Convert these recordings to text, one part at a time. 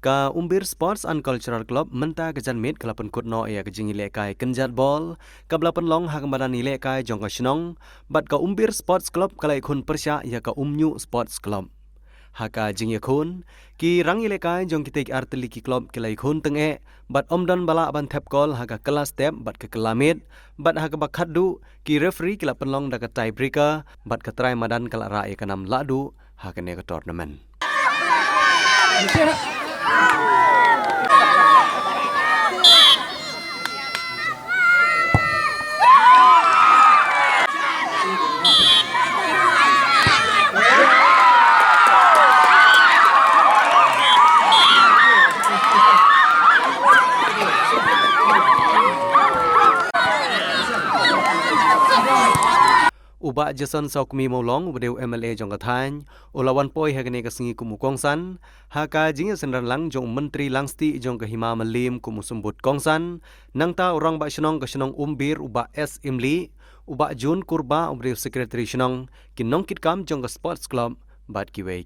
Ka Umbir Sports and Cultural Club menta kejan mit kelapan kutno ia kejing ilekai kenjat bol ka belapan long hakamadan ilekai jong ka shnong bat ka Umbir Sports Club kalai kun persya ia ka Umnyu Sports Club. Haka jing yakun ki rang ilekai jong kitek artili ki club kelai kun tenge bat omdan bala ban tap call haka kelas step bat ke kelamit bat haka bakaddu ki referee kila penlong da ka tiebreaker bat ka try madan kala ra ka nam ladu haka ne ka tournament. Ubak Jason Saukmi Maulong ubdeu MLA jong kathany ulawan poi hagane kasingi kumu kongsan haka jinga sendan lang jong menteri langsti jong ka hima malim kumu sumbut kongsan nangta orang ba shnong ka shnong Umbir ubak S Imli ubak Jun Kurba ubdeu secretary shnong kinong kitkam jong ka sports club bat kiwei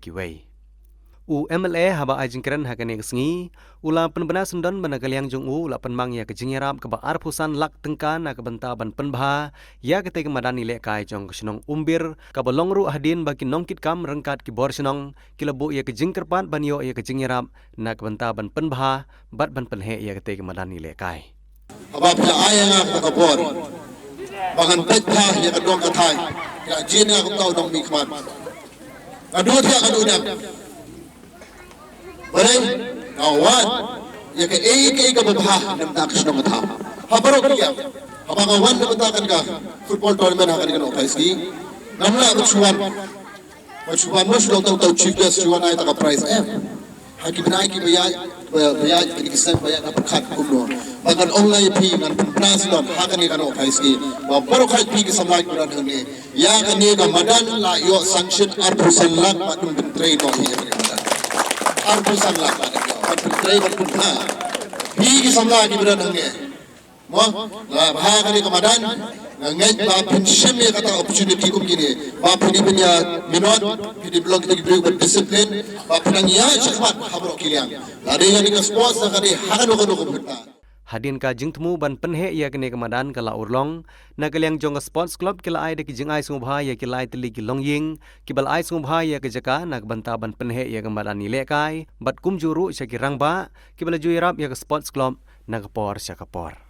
u MLA haba ajing keren hagane kasingi ula penbena sendan banagaliang jong u ula penmang ya kejingerap ka ba arpusan lak tengkan na ka benta ban penbha ya kete kemadan ile kai jong shnong Umbir ka balongru hadin bagi nongkit kam rengkat ki bor shnong kilabu ya kejingkerpat banyo ya kejingerap na ka benta ban penbha bat ban penhe ya kete kemadan ile kai aba pla aya nga ka bor bagan petha ya ka dong ka thai ya jina ka tau dong mi kman adu thia ka du Barai, kawan, ya ke ka babah nam tak shnong tha. Habaro kiya. Haba kawan nam ta kan ka football tournament ha kan ka opaiski. Namla Machuan mo shlong tau chief guest chuan ai ta ka prize haki binai ki baya ki kisan baya na pakhat kumno. Bagan online pi ngan president ha kan ka opaiski. Ba baro khat pi ki samaj kuran hne. Ya kan ne ka madan la yo sanction arpusan lak patum train no hi. Arpusan lak patum train patum ha. Pi ki samla ki beran hne. Mo la ha kan ka madan ngai ba pinshim ya kata opportunity kum kini ba pini punya minot pini belum kita beri berdisiplin ba pinang ya cepat habro kiliang lari yang di sports nakari hakan ukan berta Hadin ka jing temu ban penhe ya kene kemadan kala urlong na kaliang jong sports club kila ai de ki jing ai sungbha ya kila ai tili ki longying ki bal ai sungbha ya ke jaka na banta ban penhe ya kemadan ni lekai bat kum juru syaki rangba ki bala juirap ya ke sports club na kapor syakapor